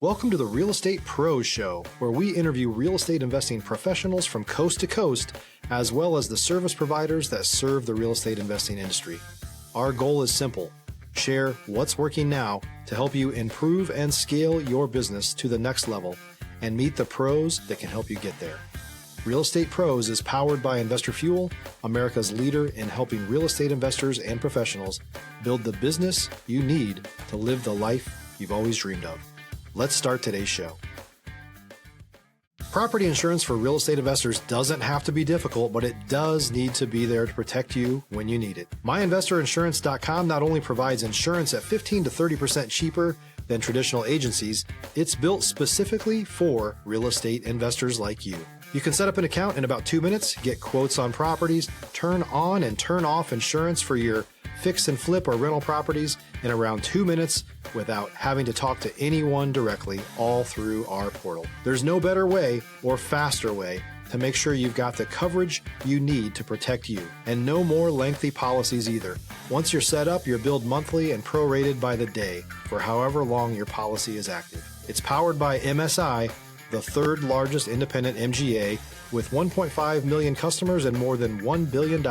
Welcome to the Real Estate Pros Show, where we interview real estate investing professionals from coast to coast, as well as the service providers that serve the real estate investing industry. Our goal is simple: share what's working now to help you improve and scale your business to the next level and meet the pros that can help you get there. Real Estate Pros is powered by Investor Fuel, America's leader in helping real estate investors and professionals build the business you need to live the life you've always dreamed of. Let's start today's show. Property insurance for real estate investors doesn't have to be difficult, but it does need to be there to protect you when you need it. MyInvestorInsurance.com not only provides insurance at 15 to 30% cheaper than traditional agencies, it's built specifically for real estate investors like you. You can set up an account in about 2 minutes, get quotes on properties, turn on and turn off insurance for your fix and flip or rental properties in around 2 minutes without having to talk to anyone directly, all through our portal. There's no better way or faster way to make sure you've got the coverage you need to protect you, and no more lengthy policies either. Once you're set up, you're billed monthly and prorated by the day for however long your policy is active. It's powered by MSI, the third largest independent MGA, with 1.5 million customers and more than $1 billion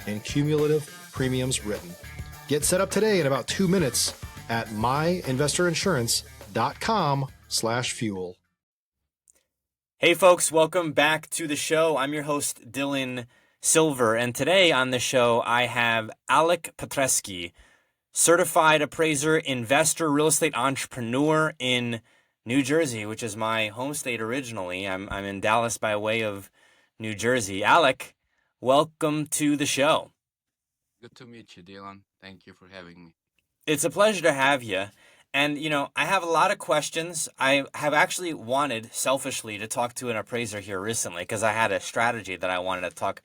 in cumulative premiums written. Get set up today in about 2 minutes at myinvestorinsurance.com/fuel. Hey folks, welcome back to the show. I'm your host, Dylan Silver, and today on the show I have Alek Petreski, certified appraiser, investor, real estate entrepreneur in New Jersey, which is my home state originally. I'm in Dallas by way of New Jersey. Alek, welcome to the show. Good to meet you, Dylan. Thank you for having me. It's a pleasure to have you. And, I have a lot of questions. I have actually wanted, selfishly, to talk to an appraiser here recently because I had a strategy that I wanted to talk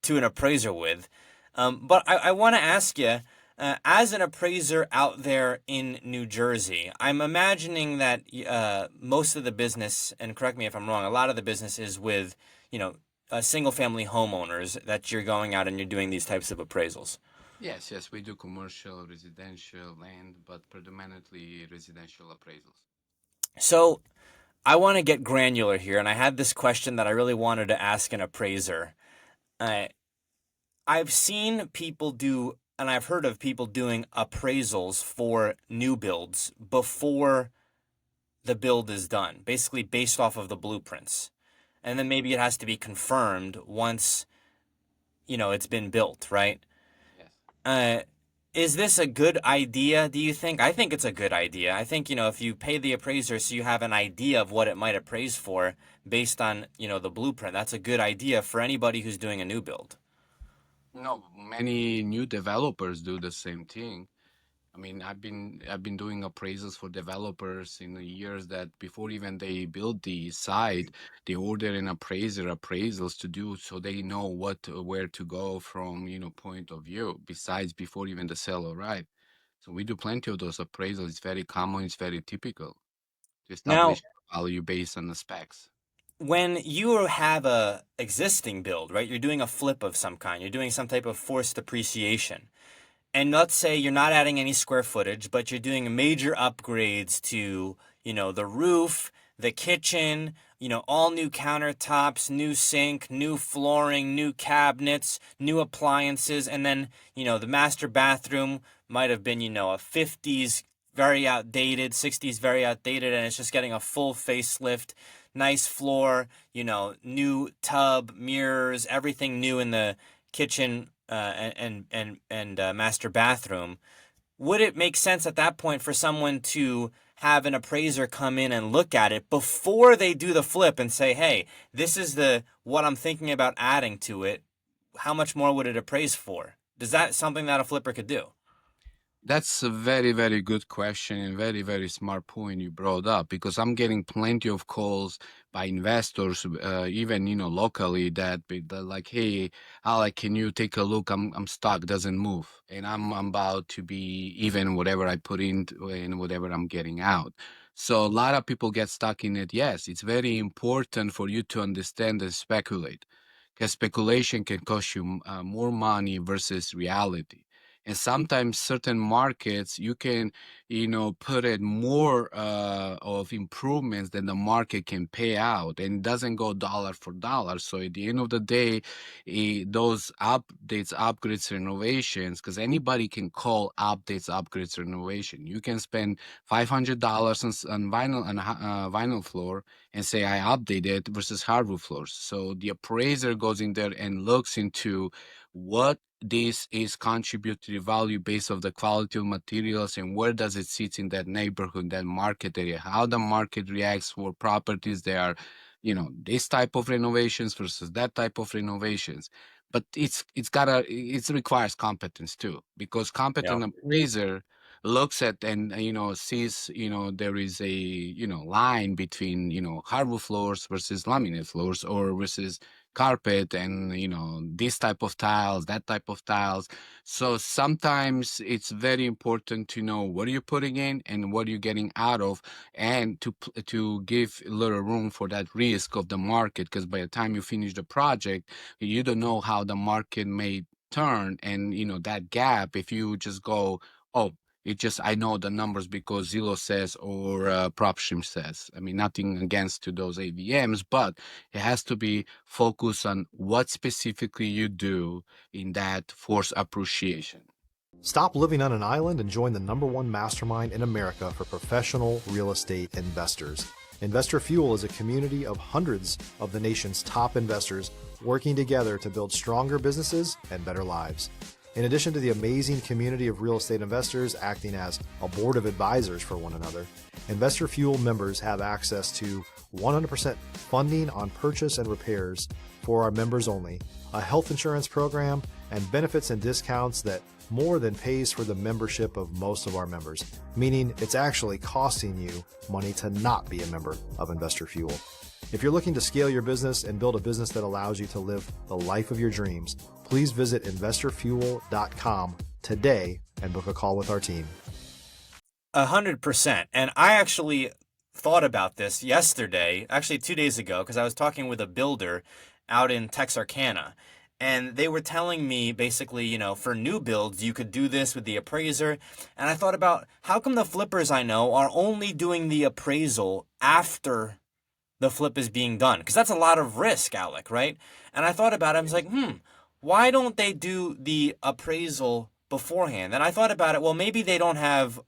to an appraiser with. But I want to ask you, as an appraiser out there in New Jersey, I'm imagining that most of the business, and correct me if I'm wrong, a lot of the business is with, single-family homeowners that you're going out and you're doing these types of appraisals. Yes, we do commercial, residential, land, but predominantly residential appraisals. So I want to get granular here, and I had this question that I really wanted to ask an appraiser. I've seen people do, and I've heard of people doing appraisals for new builds before the build is done, basically based off of the blueprints. And then maybe it has to be confirmed once, it's been built, right? Yes. Is this a good idea, do you think? I think it's a good idea. I think, if you pay the appraiser so you have an idea of what it might appraise for based on, the blueprint, that's a good idea for anybody who's doing a new build. No, many new developers do the same thing. I mean, I've been doing appraisals for developers in the years that before even they build the site, they order an appraisals to do so they know where to go from, point of view, besides before even the seller arrives. So we do plenty of those appraisals. It's very common, it's very typical to Now, establish value based on the specs. when you have a existing build, right, you're doing a flip of some kind, you're doing some type of forced appreciation. And let's say you're not adding any square footage, but you're doing major upgrades to, the roof, the kitchen, all new countertops, new sink, new flooring, new cabinets, new appliances. And then, the master bathroom might have been, a 50s very outdated, 60s very outdated, and it's just getting a full facelift, nice floor, new tub, mirrors, everything new in the kitchen and master bathroom. Would it make sense at that point for someone to have an appraiser come in and look at it before they do the flip and say, hey, this is what I'm thinking about adding to it. How much more would it appraise for? Is that something that a flipper could do? That's a very, very good question and very, very smart point you brought up, because I'm getting plenty of calls by investors, even, locally that like, hey, Alek, can you take a look? I'm stuck, doesn't move. And I'm about to be even whatever I put in and whatever I'm getting out. So a lot of people get stuck in it. Yes, it's very important for you to understand and speculate, because speculation can cost you more money versus reality. And sometimes certain markets, you can, put in more of improvements than the market can pay out, and it doesn't go dollar for dollar. So at the end of the day, those updates, upgrades, renovations, because anybody can call updates, upgrades, renovation. You can spend $500 on vinyl and vinyl floor and say I updated versus hardwood floors. So the appraiser goes in there and looks into what this is contribute to the value base of the quality of materials and where does it sit in that neighborhood, that market area, how the market reacts for properties that are, this type of renovations versus that type of renovations. But it requires competence too, because Yeah. competent appraiser looks at and sees there is a line between hardwood floors versus laminate floors or versus carpet and this type of tiles, that type of tiles. So sometimes it's very important to know what you're putting in and what you're getting out of, and to give a little room for that risk of the market, because by the time you finish the project, you don't know how the market may turn. And that gap, if you just go, oh, I know the numbers because Zillow says or PropStream says. I mean, nothing against to those AVMs, but it has to be focused on what specifically you do in that force appreciation. Stop living on an island and join the #1 mastermind in America for professional real estate investors. Investor Fuel is a community of hundreds of the nation's top investors working together to build stronger businesses and better lives. In addition to the amazing community of real estate investors acting as a board of advisors for one another, Investor Fuel members have access to 100% funding on purchase and repairs for our members only, a health insurance program, and benefits and discounts that more than pays for the membership of most of our members, meaning it's actually costing you money to not be a member of Investor Fuel. If you're looking to scale your business and build a business that allows you to live the life of your dreams, please visit investorfuel.com today and book a call with our team. 100%. And I actually thought about this yesterday, actually 2 days ago, because I was talking with a builder out in Texarkana. And they were telling me basically, for new builds, you could do this with the appraiser. And I thought about how come the flippers I know are only doing the appraisal after the flip is being done? Because that's a lot of risk, Alek, right? And I thought about it. I was like, why don't they do the appraisal beforehand? And I thought about it. Well, maybe they don't have,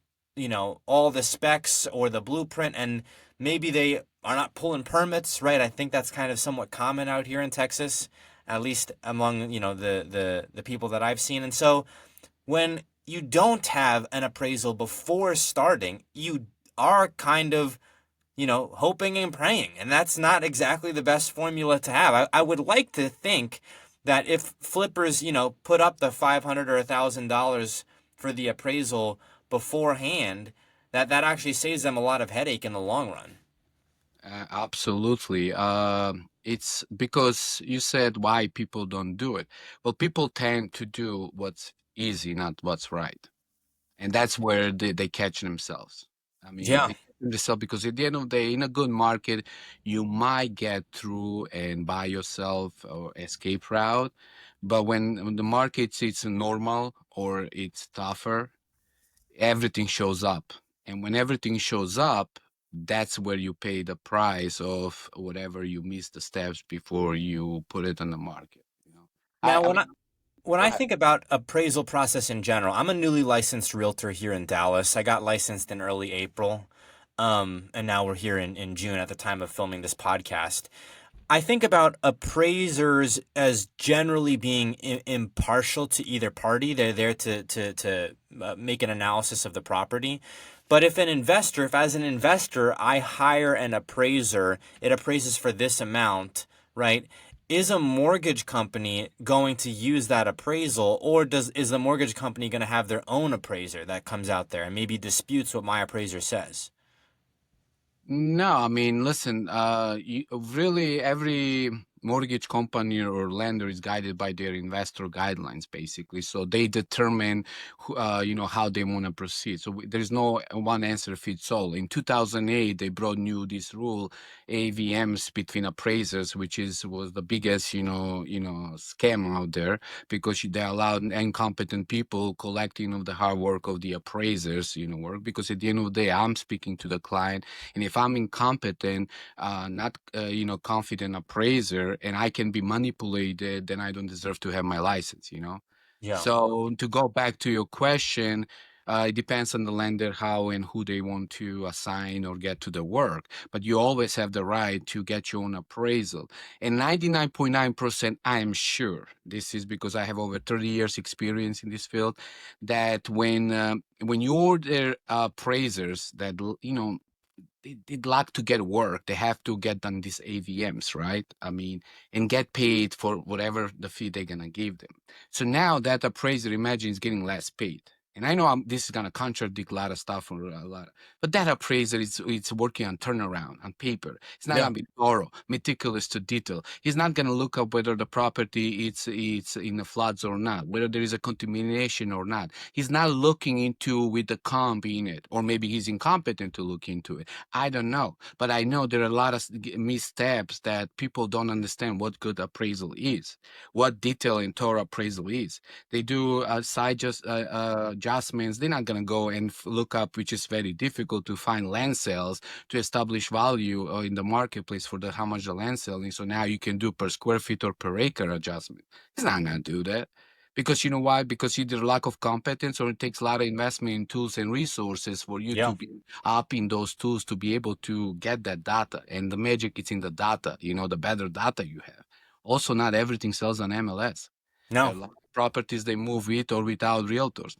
all the specs or the blueprint, and maybe they are not pulling permits, right? I think that's kind of somewhat common out here in Texas, at least among, the people that I've seen. And so when you don't have an appraisal before starting, you are kind of, hoping and praying. And that's not exactly the best formula to have. I would like to think that if flippers, put up the $500 or $1,000 for the appraisal beforehand, that actually saves them a lot of headache in the long run. Absolutely. It's because you said why people don't do it. Well, people tend to do what's easy, not what's right. And that's where they catch themselves. I mean, Yeah. they catch themselves because at the end of the day, in a good market, you might get through and buy yourself or escape route. But when the market it's normal or it's tougher, everything shows up. And when everything shows up, that's where you pay the price of whatever you missed the steps before you put it on the market. Now, I mean, when go I ahead. think about appraisal process in general, I'm a newly licensed realtor here in Dallas. I got licensed in early April, and now we're here in June at the time of filming this podcast. I think about appraisers as generally being impartial to either party. They're there to make an analysis of the property. But if as an investor, I hire an appraiser, it appraises for this amount, right? Is a mortgage company going to use that appraisal, or is the mortgage company going to have their own appraiser that comes out there and maybe disputes what my appraiser says? No, I mean, listen, really every mortgage company or lender is guided by their investor guidelines, basically. So they determine, how they want to proceed. So there's no one answer fits all. In 2008, they brought new this rule, AVMs between appraisers, which was the biggest, scam out there, because they allowed incompetent people collecting of the hard work of the appraisers, work. Because at the end of the day, I'm speaking to the client, and if I'm incompetent, not confident appraiser, and I can be manipulated, then I don't deserve to have my license. Yeah. So to go back to your question, it depends on the lender how and who they want to assign or get to the work, but you always have the right to get your own appraisal. And 99.9%, I am sure, this is because I have over 30 years experience in this field, that when you order appraisers that they'd like to get work, they have to get done these AVMs, right? I mean, and get paid for whatever the fee they're gonna give them. So now that appraiser, imagine, is getting less paid. And I know this is gonna contradict a lot of stuff for a lot, but that appraiser it's working on turnaround on paper. It's not Yeah. gonna be thorough, meticulous to detail. He's not gonna look up whether the property it's in the floods or not, whether there is a contamination or not. He's not looking into with the comp in it, or maybe he's incompetent to look into it. I don't know, but I know there are a lot of missteps that people don't understand what good appraisal is, what detail and thorough appraisal is. They do side adjustments. They're not going to go and look up, which is very difficult to find land sales to establish value in the marketplace for how much the land selling. So now you can do per square feet or per acre adjustment. It's not going to do that. Because you know why? Because either lack of competence, or it takes a lot of investment in tools and resources for you Yeah. to be up in those tools to be able to get that data. And the magic is in the data, the better data you have. Also, not everything sells on MLS. There are No. a lot of properties they move with or without realtors.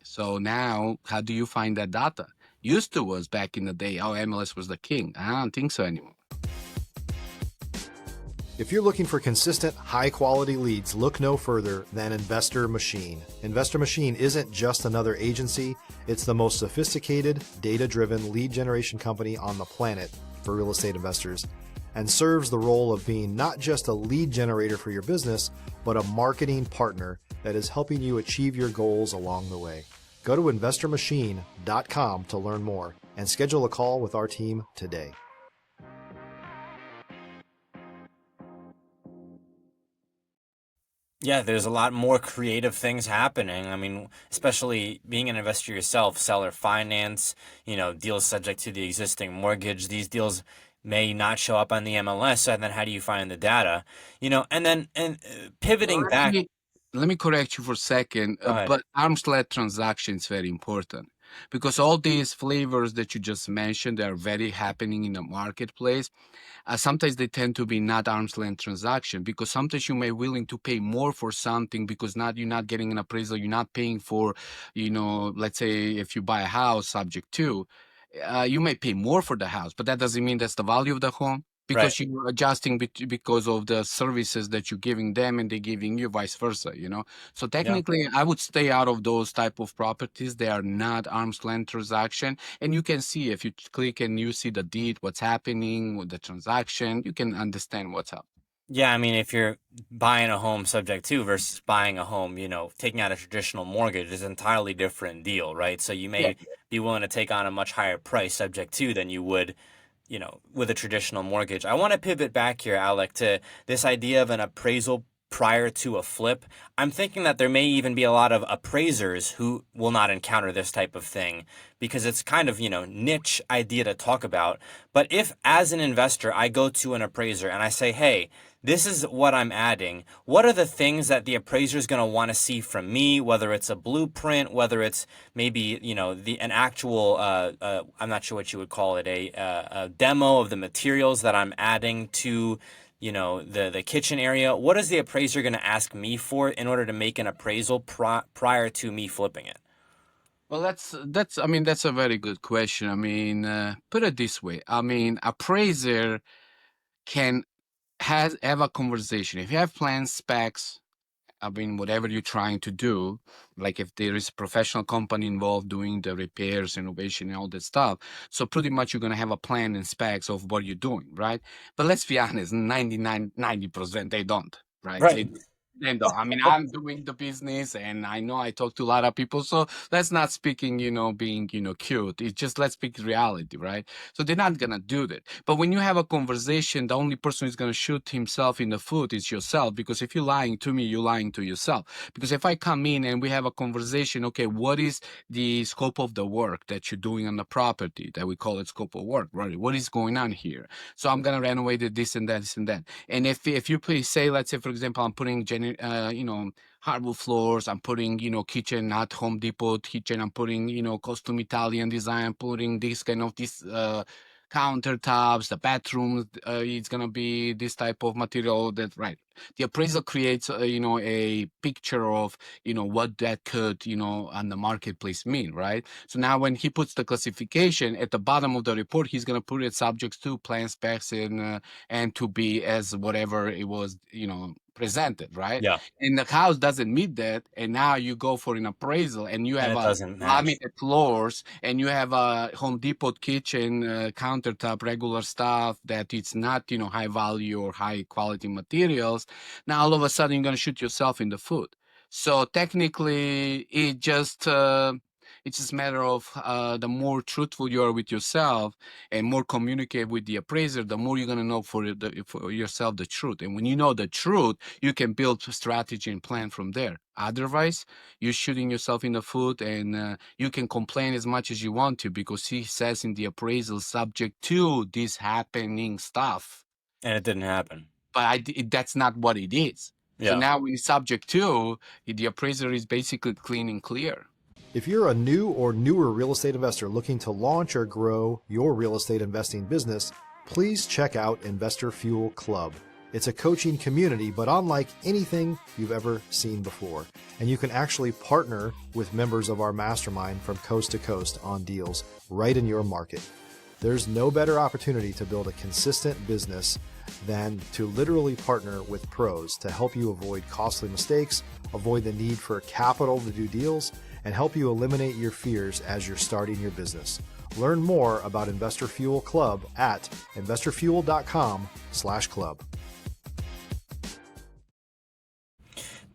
So now, how do you find that data? Used to was back in the day, MLS was the king. I don't think so anymore. If you're looking for consistent, high-quality leads, look no further than Investor Machine. Investor Machine isn't just another agency, it's the most sophisticated, data-driven lead generation company on the planet for real estate investors, and serves the role of being not just a lead generator for your business, but a marketing partner that is helping you achieve your goals along the way. Go to investormachine.com to learn more and schedule a call with our team today. Yeah, there's a lot more creative things happening. I mean, especially being an investor yourself, seller finance, deals subject to the existing mortgage. These deals may not show up on the MLS, and then how do you find the data? And pivoting Let back. me let me correct you for a second, Go ahead. but arm's length transaction is very important, because all these flavors that you just mentioned, they are very happening in the marketplace. Sometimes they tend to be not arm's length transaction, because sometimes you may willing to pay more for something because you're not getting an appraisal, you're not paying for, let's say if you buy a house subject to, you may pay more for the house, but that doesn't mean that's the value of the home, Right. because you're adjusting because of the services that you're giving them and they're giving you, vice versa. So Yeah. technically, I would stay out of those type of properties. They are not arm's length transaction. And you can see, if you click and you see the deed, what's happening with the transaction, you can understand what's up. Yeah, I mean, if you're buying a home subject to versus buying a home, taking out a traditional mortgage is an entirely different deal, right? So you Yeah. may be willing to take on a much higher price subject to than you would, with a traditional mortgage. I want to pivot back here, Alek, to this idea of an appraisal prior to a flip. I'm thinking that there may even be a lot of appraisers who will not encounter this type of thing because it's kind of, niche idea to talk about. But if, as an investor, I go to an appraiser and I say, hey, this is what I'm adding. What are the things that the appraiser is going to want to see from me, whether it's a blueprint, whether it's maybe, an actual, I'm not sure what you would call it, a demo of the materials that I'm adding to, the kitchen area. What is the appraiser going to ask me for in order to make an appraisal prior to me flipping it? Well, that's a very good question. I mean, put it this way. I mean, appraiser can have a conversation. If you have plans, specs, I mean, whatever you're trying to do, like if there is a professional company involved doing the repairs, innovation, and all that stuff. So pretty much you're going to have a plan and specs of what you're doing, right? But let's be honest, 90% they don't, right? Right. They don't. I mean, I'm doing the business and I know I talk to a lot of people. So let's not speaking, being, cute. It's just let's speak reality, right? So they're not going to do that. But when you have a conversation, the only person who's going to shoot himself in the foot is yourself. Because if you're lying to me, you're lying to yourself. Because if I come in and we have a conversation, okay, what is the scope of the work that you're doing on the property that we call it scope of work, right? What is going on here? So I'm going to renovate it, this and that, this and that. And if you please say, let's say, for example, I'm putting, hardwood floors, I'm putting, kitchen at Home Depot kitchen, I'm putting, custom Italian design, I'm putting this kind of countertops, the bathrooms, it's going to be this type of material that, right. The appraisal creates, a picture of, what that could, on the marketplace mean, right? So now when he puts the classification at the bottom of the report, he's going to put it subjects to plan specs and to be as whatever it was, presented, right? Yeah. And the house doesn't meet that, and now you go for an appraisal, and you And have it a doesn't match. laminated floors, and you have a Home Depot kitchen countertop, regular stuff that it's not, high value or high quality materials. Now all of a sudden you're going to shoot yourself in the foot. So technically, it's just a matter of the more truthful you are with yourself and more communicate with the appraiser, the more you're going to know for yourself the truth. And when you know the truth, you can build a strategy and plan from there. Otherwise, you're shooting yourself in the foot, and you can complain as much as you want to because he says in the appraisal subject to this happening stuff. And it didn't happen. But that's not what it is. So Yeah. now when subject to, the appraiser is basically clean and clear. If you're a new or newer real estate investor looking to launch or grow your real estate investing business, please check out Investor Fuel Club. It's a coaching community, but unlike anything you've ever seen before. And you can actually partner with members of our mastermind from coast to coast on deals right in your market. There's no better opportunity to build a consistent business than to literally partner with pros to help you avoid costly mistakes, avoid the need for capital to do deals, and help you eliminate your fears as you're starting your business. Learn more about Investor Fuel Club at investorfuel.com/club.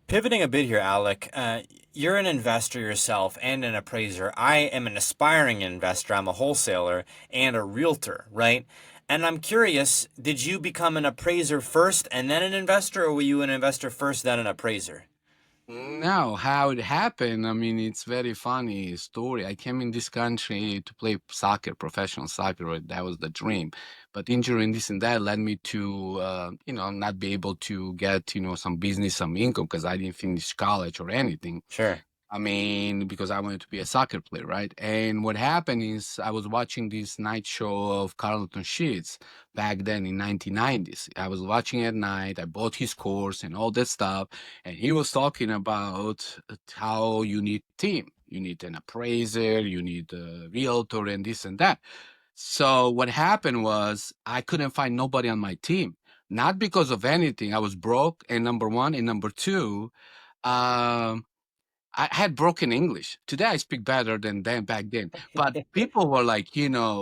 Pivoting a bit here, Alek, you're an investor yourself and an appraiser. I am an aspiring investor. I'm a wholesaler and a realtor, right? And I'm curious, did you become an appraiser first and then an investor, or were you an investor first, then an appraiser? No, how it happened, I mean, it's very funny story. I came in this country to play soccer, professional soccer. Right? That was the dream. But injury and this and that led me to, not be able to get, some business, some income because I didn't finish college or anything. Sure. I mean, because I wanted to be a soccer player, right? And what happened is I was watching this night show of Carlton Sheets back then in 1990s. I was watching at night. I bought his course and all that stuff. And he was talking about how you need team. You need an appraiser, you need a realtor and this and that. So what happened was I couldn't find nobody on my team. Not because of anything. I was broke, and number one. And number two, I had broken English. Today I speak better than back then. But people were like,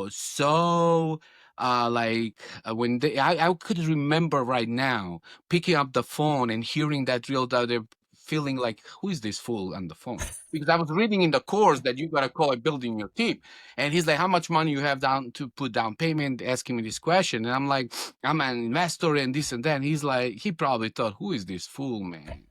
so when I could remember right now picking up the phone and hearing that real they're feeling like, who is this fool on the phone? Because I was reading in the course that you gotta call it building your team. And he's like, how much money you have down to put down payment, asking me this question. And I'm like, I'm an investor and this and that. And he's like, he probably thought, who is this fool, man?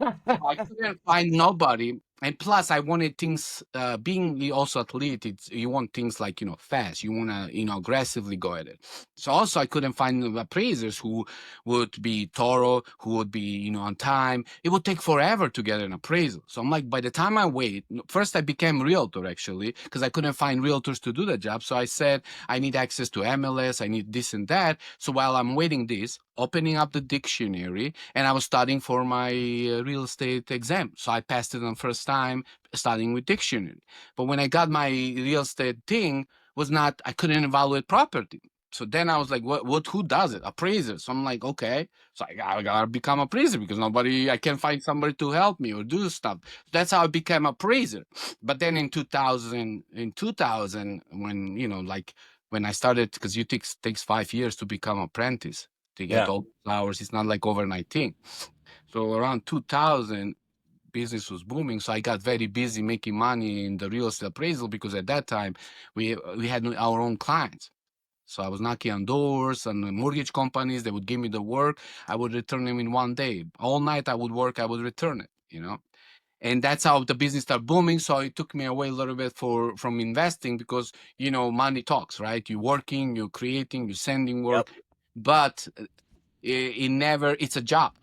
I couldn't find nobody. And plus, I wanted things, being also athlete, you want things like, fast. You want to, aggressively go at it. So also, I couldn't find appraisers who would be thorough, who would be, on time. It would take forever to get an appraisal. So I'm like, by the time I wait, first I became realtor, actually, because I couldn't find realtors to do the job. So I said, I need access to MLS, I need this and that. So while I'm waiting this, opening up the dictionary, and I was studying for my real estate exam. So I passed it on first time, studying with dictionary. But when I got my real estate thing, I couldn't evaluate property. So then I was like, who does it? Appraiser. So I'm like, okay. So I gotta become appraiser because I can't find somebody to help me or do stuff. That's how I became appraiser. But then in 2000, when, like when I started, because it takes 5 years to become apprentice to get Yeah. all the hours. It's not like overnight thing. So around 2000, business was booming, so I got very busy making money in the real estate appraisal because at that time we had our own clients. So I was knocking on doors and mortgage companies. They would give me the work. I would return them in one day. All night I would work. I would return it. And that's how the business started booming. So it took me away a little bit from investing because money talks, right? You're working, you're creating, you're sending Yep. work, but it's a job.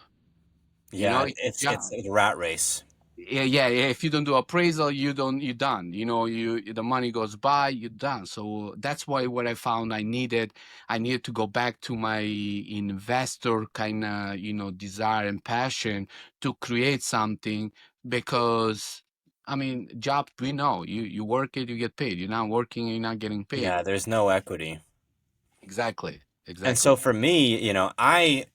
Yeah. It's a It's job. a rat race. Yeah. If you don't do appraisal, you're done. The money goes by, you're done. So that's why what I found I needed to go back to my investor kind of desire and passion to create something, because I mean, job, we know you work it, you get paid. You're not working, you're not getting paid. Yeah. There's no equity. Exactly. And so Exactly. for me, I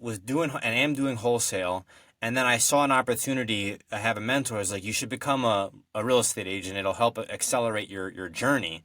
was doing and am doing wholesale, and then I saw an opportunity. I have a mentor who's like, you should become a real estate agent. It'll help accelerate your journey.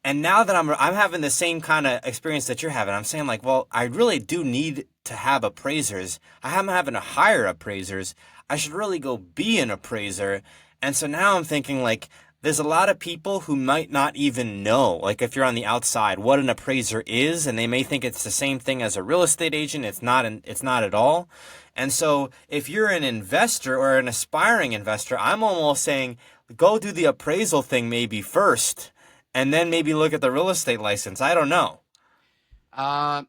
And now that I'm having the same kind of experience that you're having, I'm saying like, well, I really do need to have appraisers. I'm having to hire appraisers. I should really go be an appraiser. And so now I'm thinking like, there's a lot of people who might not even know, like if you're on the outside, what an appraiser is, and they may think it's the same thing as a real estate agent. It's not. It's not at all. And so if you're an investor or an aspiring investor, I'm almost saying go do the appraisal thing maybe first, and then maybe look at the real estate license. I don't know. Uh,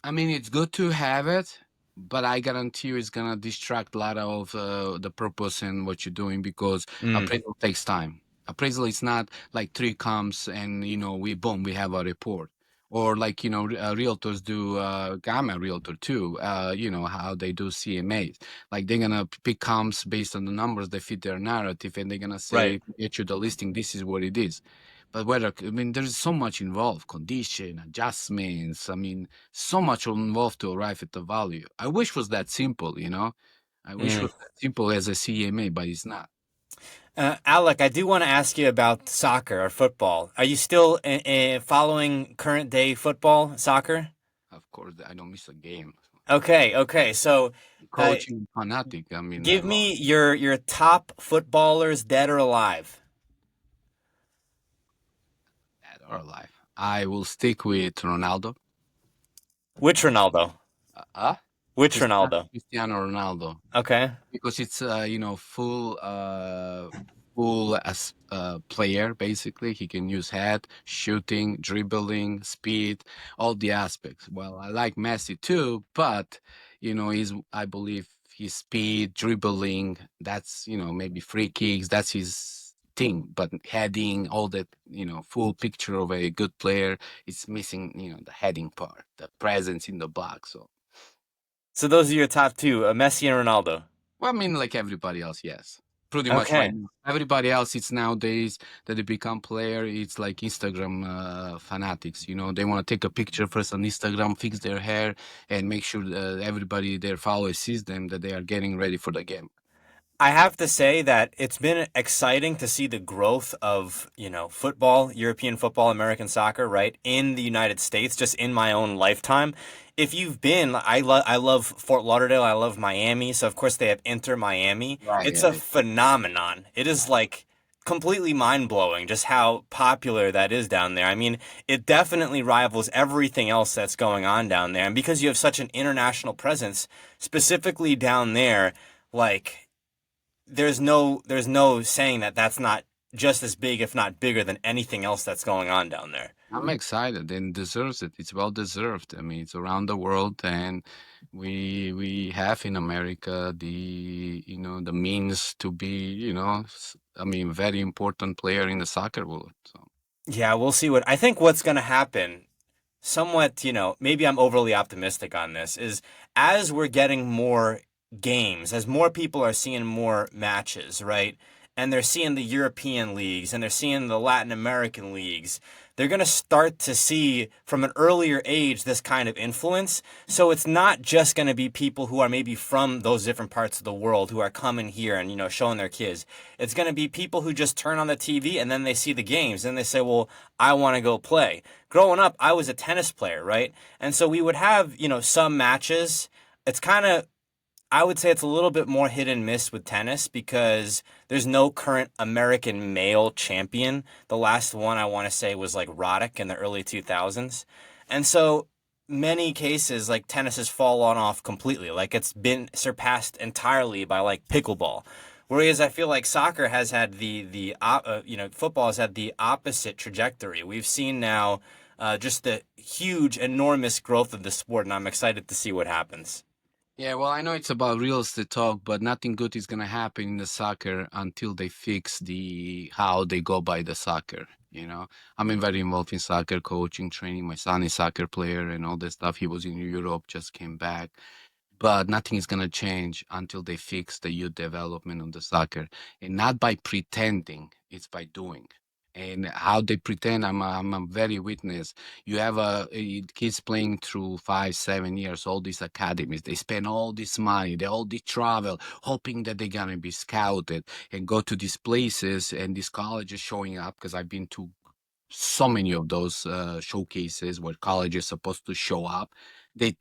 I mean, it's good to have it, but I guarantee you it's gonna distract a lot of the purpose and what you're doing, because Mm, appraisal takes time. Appraisal is not like three comes and we have a report, or like realtors do. I'm a realtor too. How they do CMAs. Like they're gonna pick comps based on the numbers that fit their narrative, and they're gonna right. say, "Get you the listing. This is what it is." But I mean, there's so much involved, condition, adjustments. I mean, so much involved to arrive at the value. I wish it was that simple. I wish it Mm. was that simple as a CMA, but it's not. Alec, I do want to ask you about soccer or football. Are you still following current day football, soccer? Of course, I don't miss a game. Okay, okay. So, uh, Coaching fanatic. I mean, I give love me your top footballers, dead or alive. that our life. I will stick with Ronaldo. Which Ronaldo? Uh, uh, Which Ronaldo? Cristiano Ronaldo. Okay. Because it's full as player. Basically he can use head, shooting, dribbling, speed, all the aspects. Well, I like Messi too, but he's, I believe, his speed, dribbling, that's maybe free kicks, that's his thing. But heading, all that, full picture of a good player, it's missing, the heading part, the presence in the box. So, So those are your top two, Messi and Ronaldo. well, I mean, like everybody else, yes. Pretty much right Okay. now. Everybody else, it's nowadays that they become player, it's like Instagram fanatics. They want to take a picture first on Instagram, fix their hair, and make sure that everybody, their followers, sees them, that they are getting ready for the game. I have to say that it's been exciting to see the growth of, football, European football, American soccer, right, in the United States, just in my own lifetime. If you've been, I love Fort Lauderdale, I love Miami, so of course they have Inter Miami. Right, It's yeah. a phenomenon. It is like completely mind-blowing just how popular that is down there. I mean, it definitely rivals everything else that's going on down there. And because you have such an international presence, specifically down there, like there's no saying that that's not just as big, if not bigger, than anything else that's going on down there. I'm excited and deserves it. It's well deserved. I mean, it's around the world, and we have in America the means to be, I mean, very important player in the soccer world. So. Yeah, we'll see what I think what's going to happen. Somewhat, maybe I'm overly optimistic on this, is as we're getting more games, as more people are seeing more matches, right? and they're seeing the European leagues and they're seeing the Latin American leagues, they're going to start to see from an earlier age this kind of influence. So it's not just going to be people who are maybe from those different parts of the world who are coming here and, showing their kids. It's going to be people who just turn on the TV and then they see the games and they say, well, I want to go play. Growing up, I was a tennis player, right? And so we would have, some matches. It's kind of, I would say it's a little bit more hit and miss with tennis because there's no current American male champion. The last one I want to say was like Roddick in the early 2000s. And so many cases like tennis has fallen off completely. Like it's been surpassed entirely by like pickleball. Whereas I feel like soccer has had football has had the opposite trajectory. We've seen now just the huge, enormous growth of the sport, and I'm excited to see what happens. Yeah, well, I know it's about real estate talk, but nothing good is gonna happen in the soccer until they fix the how they go by the soccer. I'm very involved in soccer coaching, training. My son is soccer player and all that stuff. He was in Europe, just came back. But nothing is gonna change until they fix the youth development of the soccer, and not by pretending. It's by doing. And how they pretend, I'm a very witness. You have kids playing through 5, 7 years, all these academies. They spend all this money, they all the travel, hoping that they're gonna be scouted and go to these places and these colleges showing up. Because I've been to so many of those showcases where college is supposed to show up. They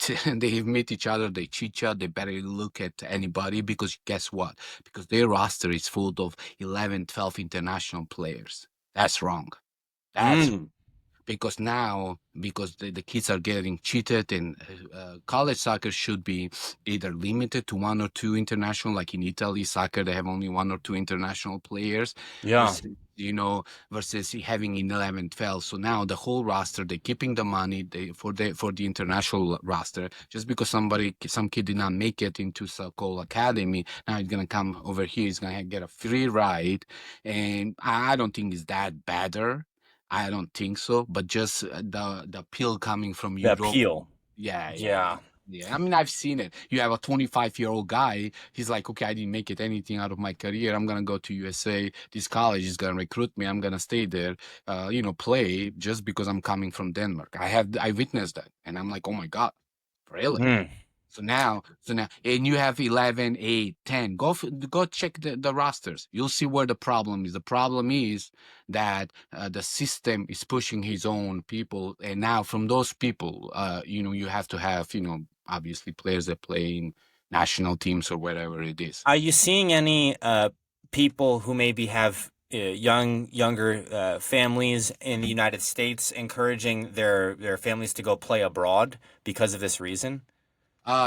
meet each other, they chit chat, they barely look at anybody because guess what? Because their roster is full of 11, 12 international players. That's wrong. That's Mm. because now because the kids are getting cheated, and college soccer should be either limited to one or two international, like in Italy soccer they have only one or two international players, Yeah. versus versus having in 11, 12. So now the whole roster, they're keeping the money for the international roster. Just because some kid did not make it into so-called academy, now he's gonna come over here, he's gonna get a free ride. And I don't think it's that better. I don't think so, but just the appeal coming from The Europe. appeal. Yeah, yeah, Yeah. yeah. Yeah, I mean, I've seen it. You have a 25-year-old guy. He's like, okay, I didn't make it anything out of my career. I'm gonna go to USA. This college is gonna recruit me. I'm gonna stay there, play just because I'm coming from Denmark. I witnessed that, and I'm like, oh my God, really? Mm. So now, and you have 11, 8, 10. Go check the rosters. You'll see where the problem is. The problem is that the system is pushing his own people, and now from those people, you have to have, obviously players that play in national teams or whatever it is. Are you seeing any people who maybe have younger families in the United States encouraging their families to go play abroad because of this reason?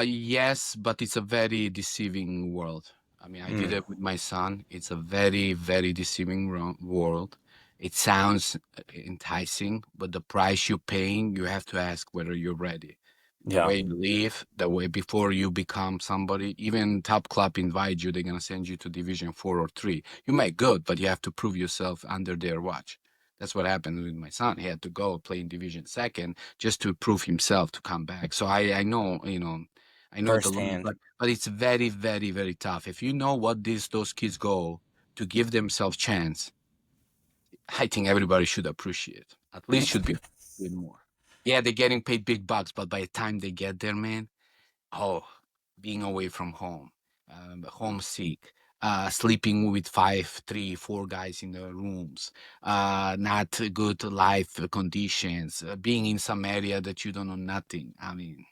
Yes, but it's a very deceiving world. I mean, I did Mm. it with my son. It's a very, very deceiving world. It sounds enticing, but the price you're paying, you have to ask whether you're ready. The Yeah. way you live, the way before you become somebody, even top club invite you, they're gonna send you to Division 4 or 3. You make good, but you have to prove yourself under their watch. That's what happened with my son. He had to go play in Division 2 just to prove himself to come back. So I know, I know the law, Firsthand. but it's very, very, very tough. If you know what those kids go to give themselves chance, I think everybody should appreciate. At least should be doing more. Yeah, they're getting paid big bucks, but by the time they get there, man, oh, being away from home, homesick, sleeping with 5, 3, 4 guys in the rooms, not good life conditions, being in some area that you don't know nothing. I mean,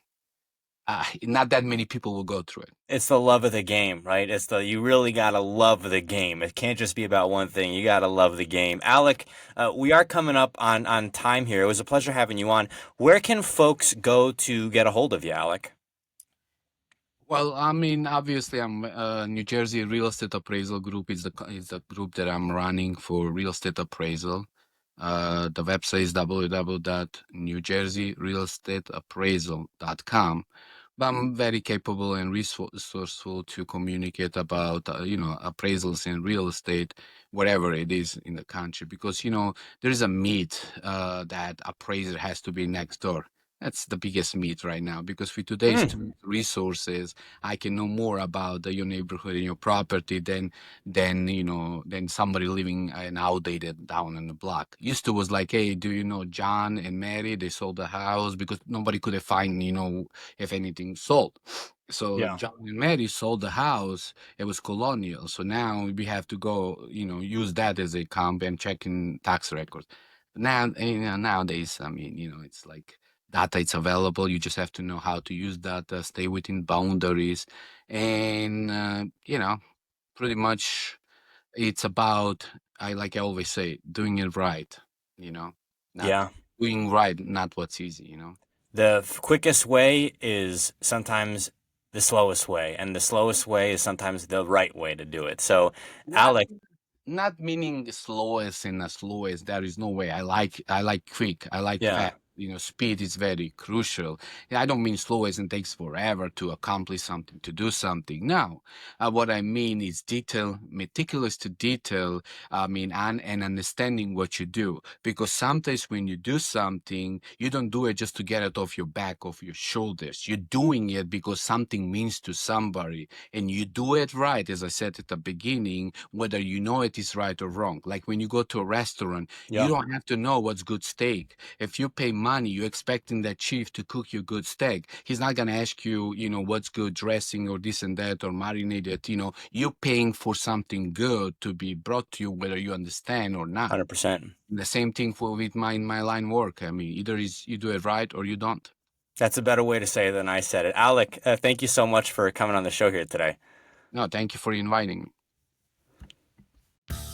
not that many people will go through it. It's the love of the game, right? You really gotta love the game. It can't just be about one thing. You gotta love the game. Alek, we are coming up on time here. It was a pleasure having you on. Where can folks go to get a hold of you, Alek? Well, I mean, obviously, I'm New Jersey Real Estate Appraisal Group is the group that I'm running for real estate appraisal. The website is www.newjerseyrealestateappraisal.com. But I'm very capable and resourceful to communicate about, appraisals in real estate, wherever it is in the country, because there is a myth that appraiser has to be next door. That's the biggest myth right now, because with today's resources, I can know more about your neighborhood and your property than somebody living an outdated down in the block. Used to was like, hey, do you know John and Mary? They sold the house because nobody could find if anything sold. So Yeah. John and Mary sold the house. It was colonial. So now we have to go, use that as a comp and checking tax records. Now, nowadays, I mean, it's like data, it's available. You just have to know how to use data, stay within boundaries, and pretty much it's about, I always say, doing it right. Not Yeah. doing right, not what's easy. The quickest way is sometimes the slowest way, and the slowest way is sometimes the right way to do it. So, Not Alek, not meaning the slowest and the slowest. There is no way. I like quick. I like yeah, fast. Speed is very crucial. And I don't mean slowest and takes forever to accomplish something, to do something. No, what I mean is detail, meticulous to detail. I mean, and understanding what you do. Because sometimes when you do something, you don't do it just to get it off your back, off your shoulders. You're doing it because something means to somebody, and you do it right, as I said at the beginning, whether you know it is right or wrong. Like when you go to a restaurant, you yeah, don't have to know what's good steak. If you pay money, you're expecting that chief to cook you good steak. He's not going to ask you, what's good dressing or this and that or marinated. You're paying for something good to be brought to you, whether you understand or not. 100%. The same thing with my line work. I mean, either is you do it right or you don't. That's a better way to say it than I said it. Alek, thank you so much for coming on the show here today. No, thank you for inviting me.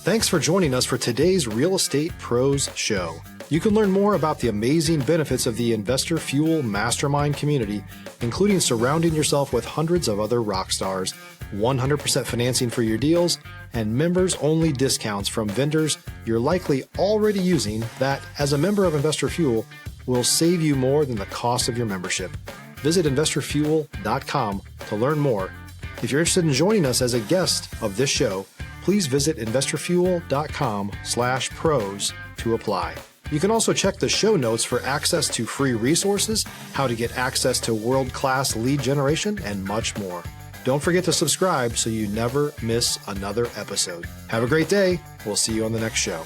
Thanks for joining us for today's Real Estate Pros Show. You can learn more about the amazing benefits of the Investor Fuel Mastermind community, including surrounding yourself with hundreds of other rock stars, 100% financing for your deals, and members-only discounts from vendors you're likely already using that, as a member of Investor Fuel, will save you more than the cost of your membership. Visit investorfuel.com to learn more. If you're interested in joining us as a guest of this show, please visit investorfuel.com/pros to apply. You can also check the show notes for access to free resources, how to get access to world-class lead generation, and much more. Don't forget to subscribe so you never miss another episode. Have a great day. We'll see you on the next show.